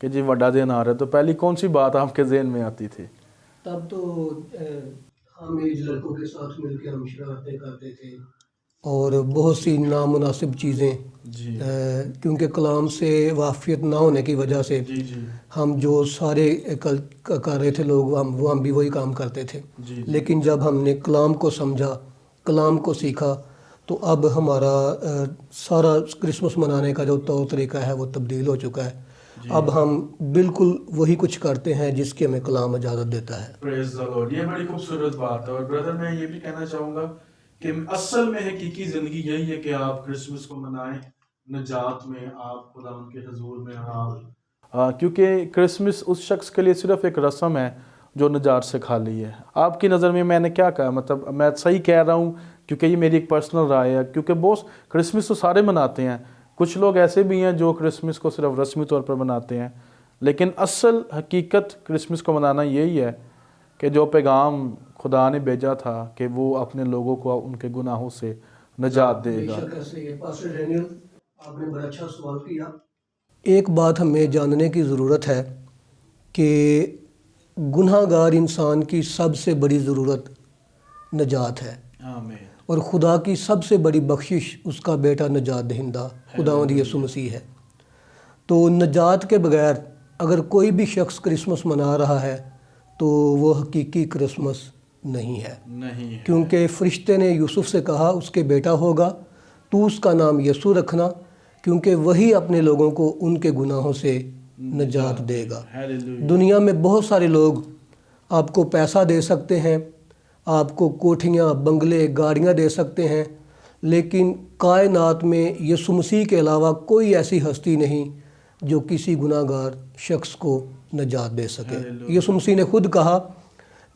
کہ جی بڑا دن آ رہا ہے، تو پہلی کون سی بات آپ کے ذہن میں آتی تھی؟ تب تو ہم ایج لڑکوں کے ساتھ مل کے ہم شرارتیں کرتے تھے اور بہت سی نامناسب چیزیں، جی کیونکہ کلام سے واقفیت نہ ہونے کی وجہ سے جی جی ہم جو سارے کر رہے تھے لوگ، ہم بھی وہی کام کرتے تھے. جی لیکن جب ہم نے کلام کو سمجھا، کلام کو سیکھا، تو اب ہمارا سارا کرسمس منانے کا جو طور طریقہ ہے وہ تبدیل ہو چکا ہے. اب ہم بالکل وہی کچھ کرتے ہیں جس کی ہمیں کلام اجازت دیتا ہے. پریز دی لارڈ، یہ بڑی خوبصورت بات ہے. اور بردر میں یہ بھی کہنا چاہوں گا کہ اصل میں حقیقی زندگی یہی ہے کہ آپ کرسمس کو منائیں نجات میں، آپ خدا ان کے حضور میں آپ، کیونکہ کرسمس اس شخص کے لیے صرف ایک رسم ہے جو نجات سے خالی ہے. آپ کی نظر میں نے کیا کہا، مطلب میں صحیح کہہ رہا ہوں؟ کیونکہ یہ میری ایک پرسنل رائے ہے، کیونکہ بہت کرسمس تو سارے مناتے ہیں، کچھ لوگ ایسے بھی ہیں جو کرسمس کو صرف رسمی طور پر مناتے ہیں، لیکن اصل حقیقت کرسمس کو منانا یہی ہے کہ جو پیغام خدا نے بھیجا تھا کہ وہ اپنے لوگوں کو ان کے گناہوں سے نجات دے گا. بے شک ایسے ہی ہے. پاسٹر ڈینیل، آپ نے بڑا اچھا سوال کیا. ایک بات ہمیں جاننے کی ضرورت ہے کہ گناہ گار انسان کی سب سے بڑی ضرورت نجات ہے، آمین. اور خدا کی سب سے بڑی بخشش اس کا بیٹا نجات دہندہ خداوند یسوع مسیح ہے. تو نجات کے بغیر اگر کوئی بھی شخص کرسمس منا رہا ہے تو وہ حقیقی کرسمس نہیں ہے. نہیں ہے. کیونکہ فرشتے نے یوسف سے کہا اس کے بیٹا ہوگا، تو اس کا نام یسوع رکھنا، کیونکہ وہی اپنے لوگوں کو ان کے گناہوں سے نجات دے گا. ہیلیلویا. دنیا میں بہت سارے لوگ آپ کو پیسہ دے سکتے ہیں، آپ کو کوٹھیاں، بنگلے، گاڑیاں دے سکتے ہیں، لیکن کائنات میں یسوع مسیح کے علاوہ کوئی ایسی ہستی نہیں جو کسی گناہ گار شخص کو نجات دے سکے. یسوع مسیح نے خود کہا،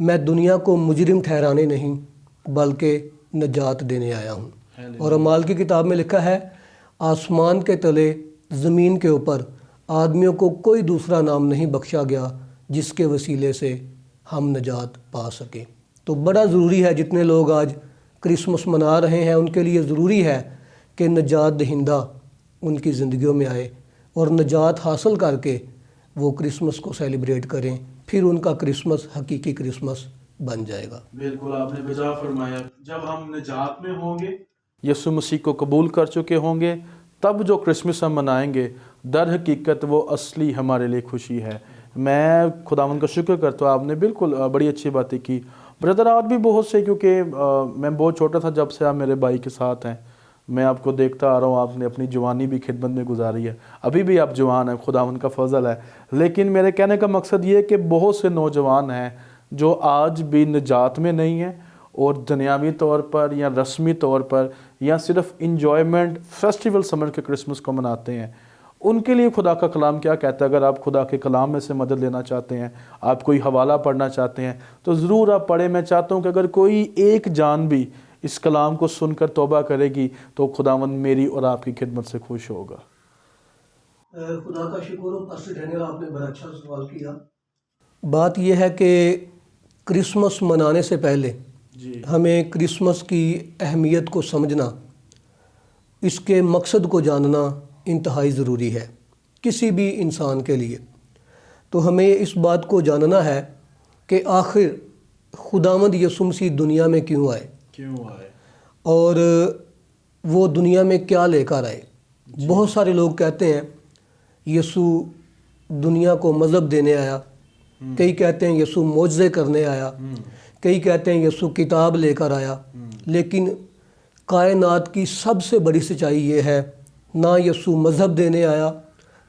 میں دنیا کو مجرم ٹھہرانے نہیں بلکہ نجات دینے آیا ہوں. اور اعمال کی کتاب میں لکھا ہے، آسمان کے تلے، زمین کے اوپر آدمیوں کو کوئی دوسرا نام نہیں بخشا گیا جس کے وسیلے سے ہم نجات پا سکیں. تو بڑا ضروری ہے، جتنے لوگ آج کرسمس منا رہے ہیں ان کے لیے ضروری ہے کہ نجات دہندہ ان کی زندگیوں میں آئے اور نجات حاصل کر کے وہ کرسمس کو سیلیبریٹ کریں، پھر ان کا کرسمس حقیقی کرسمس بن جائے گا. بالکل آپ نے بجا فرمایا. جب ہم نجات میں ہوں گے، یسوع مسیح کو قبول کر چکے ہوں گے، تب جو کرسمس ہم منائیں گے در حقیقت وہ اصلی ہمارے لیے خوشی ہے. میں خداوند کا شکر کرتا ہوں، آپ نے بالکل بڑی اچھی باتیں کی. بردر آج بھی بہت سے، کیونکہ میں بہت چھوٹا تھا جب سے آپ میرے بھائی کے ساتھ ہیں، میں آپ کو دیکھتا آ رہا ہوں، آپ نے اپنی جوانی بھی خدمت میں گزاری ہے، ابھی بھی آپ جوان ہیں، خداوند کا فضل ہے. لیکن میرے کہنے کا مقصد یہ ہے کہ بہت سے نوجوان ہیں جو آج بھی نجات میں نہیں ہیں، اور دنیاوی طور پر یا رسمی طور پر یا صرف انجوائمنٹ فیسٹیول سمجھ کے کرسمس کو مناتے ہیں. ان کے لیے خدا کا کلام کیا کہتا ہے؟ اگر آپ خدا کے کلام میں سے مدد لینا چاہتے ہیں، آپ کوئی حوالہ پڑھنا چاہتے ہیں تو ضرور آپ پڑھیں. میں چاہتا ہوں کہ اگر کوئی ایک جان بھی اس کلام کو سن کر توبہ کرے گی تو خداوند میری اور آپ کی خدمت سے خوش ہوگا. خدا کا شکر ہو. پاسٹر ڈینیل، آپ نے بڑا اچھا سوال کیا. بات یہ ہے کہ کرسمس منانے سے پہلے ہمیں کرسمس کی اہمیت کو سمجھنا، اس کے مقصد کو جاننا انتہائی ضروری ہے کسی بھی انسان کے لیے. تو ہمیں اس بات کو جاننا ہے کہ آخر خداوند یسوع مسیح دنیا میں کیوں آئے اور وہ دنیا میں کیا لے کر آئے. بہت سارے لوگ کہتے ہیں یسوع دنیا کو مذہب دینے آیا، کئی کہتے ہیں یسوع معجزے کرنے آیا، کئی کہتے ہیں یسوع کتاب لے کر آیا. لیکن کائنات کی سب سے بڑی سچائی یہ ہے، نہ یسوع مذہب دینے آیا،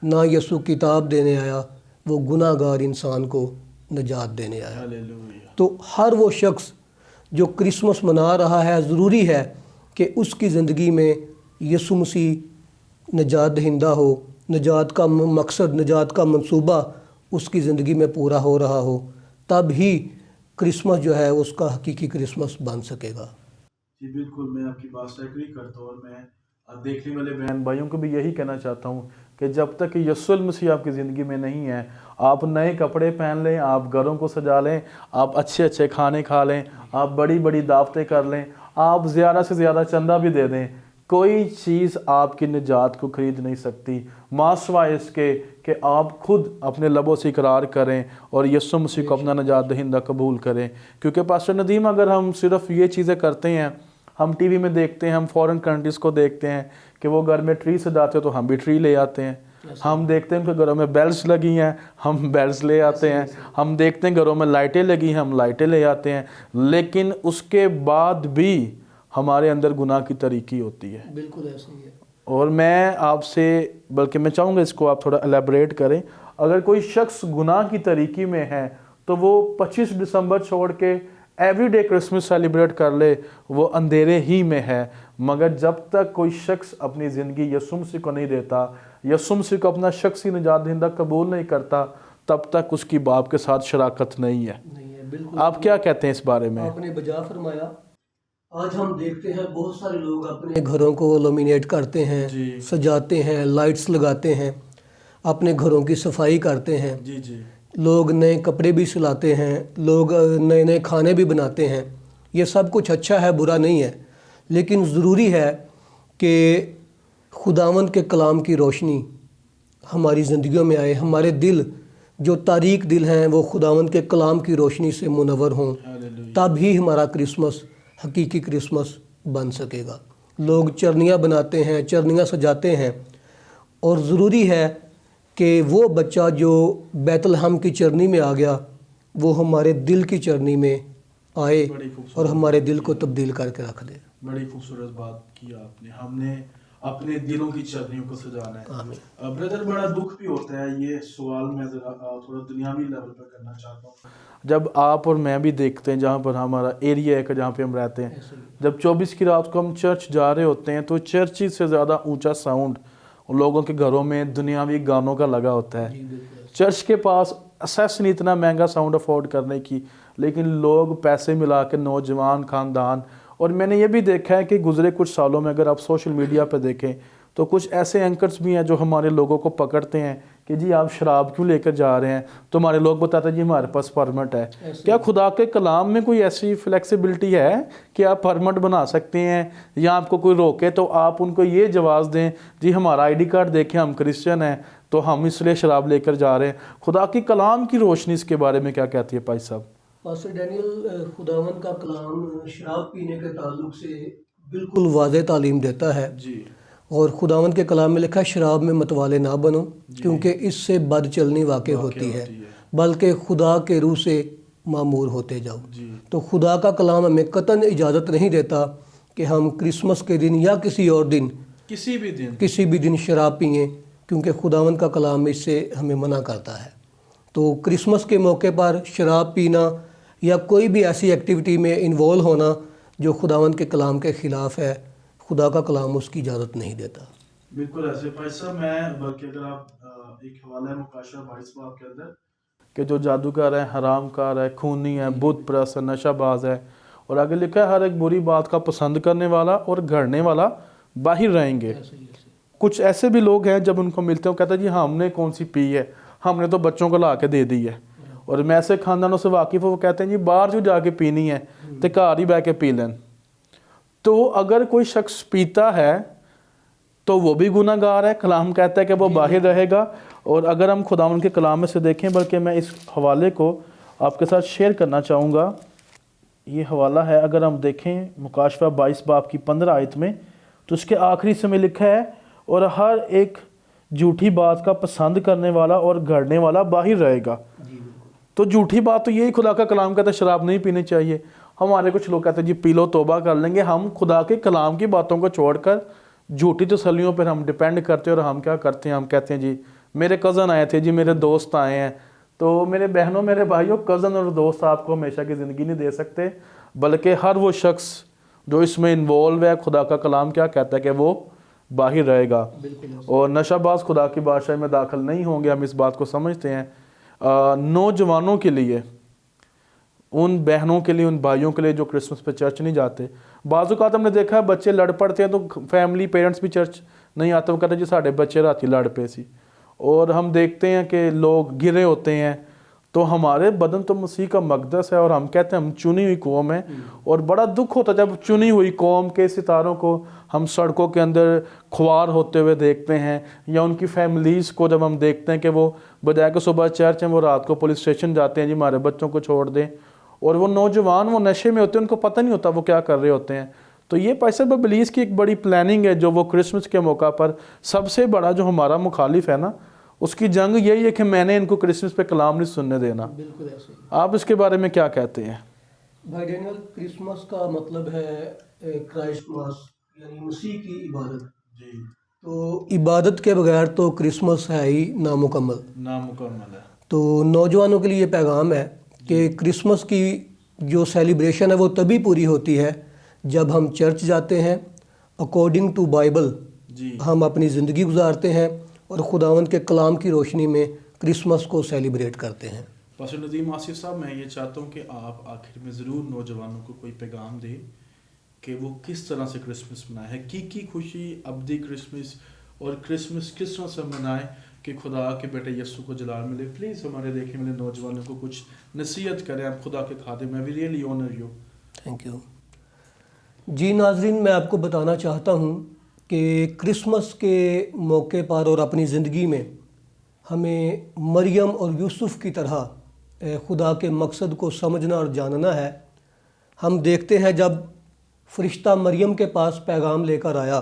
نہ یسوع کتاب دینے آیا، وہ گناہ گار انسان کو نجات دینے آیا. تو ہر وہ شخص جو کرسمس منا رہا ہے، ضروری ہے کہ اس کی زندگی میں یسوع مسیح نجات دہندہ ہو، نجات کا مقصد، نجات کا منصوبہ اس کی زندگی میں پورا ہو رہا ہو، تب ہی کرسمس جو ہے اس کا حقیقی کرسمس بن سکے گا. جی بالکل، میں آپ کی بات سے ایگری کرتا ہوں، اور میں دیکھنے والے بہن بھائیوں کو بھی یہی کہنا چاہتا ہوں کہ جب تک کہ یسوع المسیح آپ کی زندگی میں نہیں ہے، آپ نئے کپڑے پہن لیں، آپ گھروں کو سجا لیں، آپ اچھے اچھے کھانے کھا لیں، آپ بڑی بڑی دعوتیں کر لیں، آپ زیادہ سے زیادہ چندہ بھی دے دیں، کوئی چیز آپ کی نجات کو خرید نہیں سکتی ماں سوائے اس کے کہ آپ خود اپنے لبوں سے اقرار کریں اور یسوع مسیح کو اپنا نجات دہندہ قبول کریں. کیونکہ پاسٹر ندیم اگر ہم صرف یہ چیزیں کرتے ہیں، ہم ٹی وی میں دیکھتے ہیں، ہم فورن کنٹریز کو دیکھتے ہیں کہ وہ گھر میں ٹری سجاتے ہیں تو ہم بھی ٹری لے آتے ہیں. ہم دیکھتے ہیں کہ گھروں میں بیلز لگی ہیں، ہم بیلز لے آتے ہیں. ہم دیکھتے ہیں گھروں میں لائٹیں لگی ہیں، ہم لائٹیں لے آتے ہیں. لیکن اس کے بعد بھی ہمارے اندر گناہ کی طریقی ہوتی ہے. بالکل ایسا ہی ہے. اور میں آپ سے بلکہ میں چاہوں گا اس کو آپ تھوڑا الیبریٹ کریں. اگر کوئی شخص گناہ کی طریقی میں ہے تو وہ 25 دسمبر چھوڑ کے ایوری ڈے کرسمس سیلیبریٹ کر لے، وہ اندھیرے ہی میں ہے. مگر جب تک کوئی شخص اپنی زندگی یسوع مسیح کو نہیں دیتا، یسوع مسیح کو اپنا شخصی نجات دہندہ قبول نہیں کرتا، تب تک اس کی باپ کے ساتھ شراکت نہیں ہے. بالکل. آپ کیا کہتے ہیں اس بارے میں؟ آپ نے بجا فرمایا. آج ہم دیکھتے ہیں بہت سارے لوگ اپنے گھروں کو لومینیٹ کرتے ہیں، سجاتے ہیں، لائٹس لگاتے ہیں، اپنے گھروں کی صفائی کرتے ہیں. لوگ نئے کپڑے بھی سلاتے ہیں، لوگ نئے نئے کھانے بھی بناتے ہیں. یہ سب کچھ اچھا ہے، برا نہیں ہے، لیکن ضروری ہے کہ خداوند کے کلام کی روشنی ہماری زندگیوں میں آئے. ہمارے دل جو تاریک دل ہیں وہ خداوند کے کلام کی روشنی سے منور ہوں، تب ہی ہمارا کرسمس حقیقی کرسمس بن سکے گا. لوگ چرنیاں بناتے ہیں، چرنیاں سجاتے ہیں، اور ضروری ہے کہ وہ بچہ جو بیت لحم کی چرنی میں آ گیا وہ ہمارے دل کی چرنی میں آئے اور ہمارے دل کو تبدیل کر کے رکھ دے. بڑی خوبصورت بات کی آپ نے. ہم نے اپنے دلوں کی چرنیوں کو سجانا ہے. بردر بڑا دکھ بھی ہوتا ہے. یہ سوال میں ذرا تھوڑا دنیاوی لیول پہ کرنا چاہتا ہوں. جب آپ اور میں بھی دیکھتے ہیں جہاں پر ہمارا ایریا ہے کہ جہاں پہ ہم رہتے ہیں، جب 24 کی رات کو ہم چرچ جا رہے ہوتے ہیں تو چرچ سے زیادہ اونچا ساؤنڈ لوگوں کے گھروں میں دنیاوی گانوں کا لگا ہوتا ہے. چرچ کے پاس اسیس نہیں اتنا مہنگا ساؤنڈ افورڈ کرنے کی، لیکن لوگ پیسے ملا کے نوجوان خاندان. اور میں نے یہ بھی دیکھا ہے کہ گزرے کچھ سالوں میں اگر آپ سوشل میڈیا پہ دیکھیں تو کچھ ایسے اینکرز بھی ہیں جو ہمارے لوگوں کو پکڑتے ہیں کہ جی آپ شراب کیوں لے کر جا رہے ہیں، تو ہمارے لوگ بتاتے ہیں جی ہمارے پاس پرمٹ ہے. کیا خدا کے کلام میں کوئی ایسی فلیکسیبلٹی ہے کہ آپ پرمٹ بنا سکتے ہیں، یا آپ کو کوئی روکے تو آپ ان کو یہ جواز دیں جی ہمارا آئی ڈی کارڈ دیکھیں ہم کرسچن ہیں تو ہم اس لیے شراب لے کر جا رہے ہیں؟ خدا کی کلام کی روشنی اس کے بارے میں کیا کہتی ہے بھائی صاحب؟ پاسٹر ڈینیل، خداوند کا کلام شراب پینے کے تعلق سے بالکل واضح تعلیم دیتا ہے. اور خداوند کے کلام میں لکھا ہے شراب میں متوالے نہ بنو، کیونکہ اس سے بد چلنی واقع ہوتی ہے، بلکہ خدا کے روح سے معمور ہوتے جاؤ. تو خدا کا کلام ہمیں قطعاً اجازت نہیں دیتا کہ ہم کرسمس کے دن یا کسی اور دن کسی بھی دن شراب پئیں، کیونکہ خداوند کا کلام اس سے ہمیں منع کرتا ہے. تو کرسمس کے موقع پر شراب پینا یا کوئی بھی ایسی ایکٹیویٹی میں انوالو ہونا جو خداوند کے کلام کے خلاف ہے، خدا کا کلام اس کی اجازت نہیں دیتا. بالکل ایسے بھائی صاحب. میں بلکہ اگر آپ ایک حوالہ ہے مکاشفہ 22 باب کے اندر کہ جو جادوگر ہے، حرام کار ہے، خونی ہے، بت پرست ہے، نشہ باز ہے، اور آگے لکھا ہے ہر ایک بری بات کا پسند کرنے والا اور گھڑنے والا باہر رہیں گے. کچھ ایسے بھی لوگ ہیں جب ان کو ملتے ہیں وہ کہتے ہیں جی ہم نے کون سی پی ہے، ہم نے تو بچوں کو لا کے دے دی ہے. اور میں ایسے خاندانوں سے واقف ہوں وہ کہتے ہیں جی باہر جو جا کے پینی ہے تو گھر ہی بہ کے پی لیں. تو اگر کوئی شخص پیتا ہے تو وہ بھی گناہ گار ہے. کلام کہتا ہے کہ وہ باہر رہے گا. اور اگر ہم خداوند کے کلام میں سے دیکھیں، بلکہ میں اس حوالے کو آپ کے ساتھ شیئر کرنا چاہوں گا. یہ حوالہ ہے اگر ہم دیکھیں مکاشفہ 22 باب کی 15 آیت میں، تو اس کے آخری سے میں لکھا ہے اور ہر ایک جھوٹی بات کا پسند کرنے والا اور گھڑنے والا باہر رہے گا. تو جھوٹی بات تو یہی خدا کا کلام کہتا ہے شراب نہیں پینی چاہیے. ہمارے کچھ لوگ کہتے ہیں جی پی لو توبہ کر لیں گے. ہم خدا کے کلام کی باتوں کو چھوڑ کر جھوٹی تسلیوں پر ہم ڈیپینڈ کرتے ہیں، اور ہم کیا کرتے ہیں، ہم کہتے ہیں جی میرے کزن آئے تھے، جی میرے دوست آئے ہیں. تو میرے بہنوں، میرے بھائیوں، کزن اور دوست آپ کو ہمیشہ کی زندگی نہیں دے سکتے، بلکہ ہر وہ شخص جو اس میں انوالو ہے، خدا کا کلام کیا کہتا ہے کہ وہ باہر رہے گا. اور نشہ باز خدا کی بادشاہی میں داخل نہیں ہوں گے. ہم اس بات کو سمجھتے ہیں. نوجوانوں کے لیے، ان بہنوں کے لیے، ان بھائیوں کے لیے جو کرسمس پہ چرچ نہیں جاتے، بعض اوقات ہم نے دیکھا ہے بچے لڑ پڑتے ہیں تو فیملی پیرنٹس بھی چرچ نہیں آتے. وہ کہتے ہیں جی ساڑھے بچے راتی لڑ پے سی. اور ہم دیکھتے ہیں کہ لوگ گرے ہوتے ہیں تو ہمارے بدن تو مسیح کا مقدس ہے، اور ہم کہتے ہیں ہم چنی ہوئی قوم ہے، اور بڑا دکھ ہوتا ہے جب چنی ہوئی قوم کے ستاروں کو ہم سڑکوں کے اندر خوار ہوتے ہوئے دیکھتے ہیں، یا ان کی فیملیز کو جب ہم دیکھتے ہیں کہ وہ بجائے کہ صبح چرچ ہیں وہ رات کو پولیس اسٹیشن جاتے ہیں جی ہمارے بچوں کو چھوڑ دیں، اور وہ نوجوان وہ نشے میں ہوتے ہیں، ان کو پتہ نہیں ہوتا وہ کیا کر رہے ہوتے ہیں۔ تو یہ پائسہ ابلیس کی ایک بڑی پلاننگ ہے جو وہ کرسمس کے موقع پر سب سے بڑا جو ہمارا مخالف ہے نا، اس کی جنگ یہی ہے کہ میں نے ان کو کرسمس پہ کلام نہیں سننے دینا۔ بالکل ایسے ہی آپ اس کے بارے میں کیا کہتے ہیں؟ بھائی ڈینیل، کرسمس کا مطلب ہے کرائسٹ ماس، یعنی مسیح کی عبادت جی، تو عبادت کے بغیر تو کرسمس ہے ہی نامکمل۔ نامکمل ہے۔ تو نوجوانوں کے لیے یہ پیغام ہے کہ کرسمس کی جو سیلیبریشن ہے وہ تبھی پوری ہوتی ہے جب ہم چرچ جاتے ہیں، اکارڈنگ ٹو بائبل جی، ہم اپنی زندگی گزارتے ہیں اور خداوند کے کلام کی روشنی میں کرسمس کو سیلیبریٹ کرتے ہیں۔ پاسٹر ندیم آصف صاحب، میں یہ چاہتا ہوں کہ آپ آخر میں ضرور نوجوانوں کو کوئی پیغام دیں کہ وہ کس طرح سے کرسمس منائیں، حقیقی خوشی، ابدی کرسمس، اور کرسمس کس طرح سے منائیں کہ خدا کے بیٹے یسوع کو جلال ملے۔ پلیز ہمارے دیکھنے والے نوجوانوں کو کچھ نصیحت کریں، آپ خدا کے خادم ہیں، we really honour you. Thank you. جی ناظرین، میں آپ کو بتانا چاہتا ہوں کہ کرسمس کے موقع پر اور اپنی زندگی میں ہمیں مریم اور یوسف کی طرح خدا کے مقصد کو سمجھنا اور جاننا ہے۔ ہم دیکھتے ہیں جب فرشتہ مریم کے پاس پیغام لے کر آیا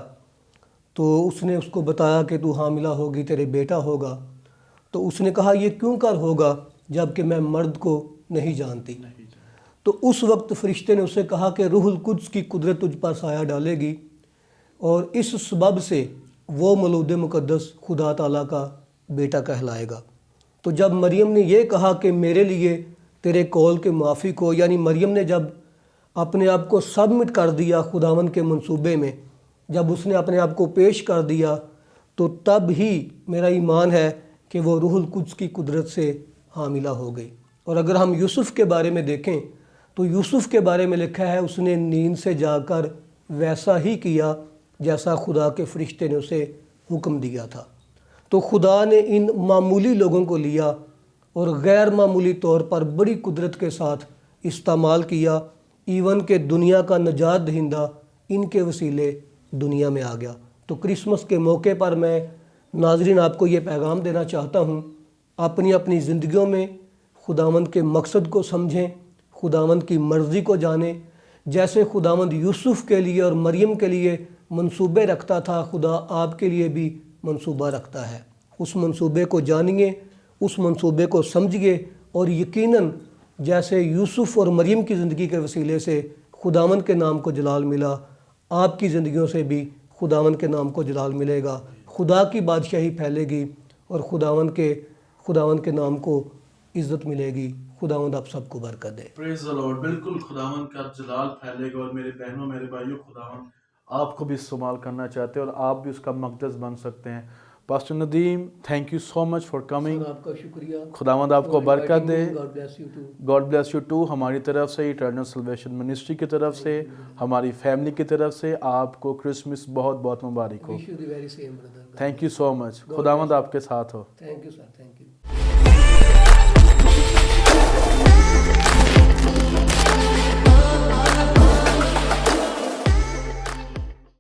تو اس نے اس کو بتایا کہ تو حاملہ ہوگی، تیرے بیٹا ہوگا، تو اس نے کہا یہ کیوں کر ہوگا جب کہ میں مرد کو نہیں جانتی۔ تو اس وقت فرشتے نے اسے کہا کہ روح القدس کی قدرت تجھ پر سایہ ڈالے گی، اور اس سبب سے وہ مولود مقدس خدا تعالیٰ کا بیٹا کہلائے گا۔ تو جب مریم نے یہ کہا کہ میرے لیے تیرے قول کے موافق ہو، یعنی مریم نے جب اپنے آپ کو سبمٹ کر دیا خداوند کے منصوبے میں، جب اس نے اپنے آپ کو پیش کر دیا، تو تب ہی میرا ایمان ہے کہ وہ روح القدس کی قدرت سے حاملہ ہو گئی۔ اور اگر ہم یوسف کے بارے میں دیکھیں تو یوسف کے بارے میں لکھا ہے اس نے نیند سے جا کر ویسا ہی کیا جیسا خدا کے فرشتے نے اسے حکم دیا تھا۔ تو خدا نے ان معمولی لوگوں کو لیا اور غیر معمولی طور پر بڑی قدرت کے ساتھ استعمال کیا، ایون کہ دنیا کا نجات دہندہ ان کے وسیلے دنیا میں آ گیا۔ تو کرسمس کے موقع پر میں ناظرین آپ کو یہ پیغام دینا چاہتا ہوں، اپنی زندگیوں میں خداوند کے مقصد کو سمجھیں، خداوند کی مرضی کو جانیں۔ جیسے خداوند یوسف کے لیے اور مریم کے لیے منصوبے رکھتا تھا، خدا آپ کے لیے بھی منصوبہ رکھتا ہے۔ اس منصوبے کو جانیے، اس منصوبے کو سمجھیے، اور یقیناً جیسے یوسف اور مریم کی زندگی کے وسیلے سے خداوند کے نام کو جلال ملا، آپ کی زندگیوں سے بھی خداوند کے نام کو جلال ملے گا، خدا کی بادشاہی پھیلے گی، اور خداوند کے نام کو عزت ملے گی۔ خداوند آپ سب کو برکت دے۔ پریز دی لارڈ۔ بالکل خداوند کا جلال پھیلے گا، اور میرے بہنوں میرے بھائیوں، خداوند آپ کو بھی استعمال کرنا چاہتے ہیں اور آپ بھی اس کا مقدس بن سکتے ہیں۔ Pastor Nadeem, thank you so much for coming. Sir آپ کا شکریہ، خداوند آپ کو برکت دے۔ God bless you too. God bless you too. ہماری طرف سے، ایٹرنل سلویشن منسٹری کی طرف سے، ہماری فیملی کی طرف سے آپ کو کرسمس بہت بہت مبارک ہو۔ Wish you the very same brother. Thank you so much. خداوند آپ کے ساتھ ہو۔ Thank you sir, thank you.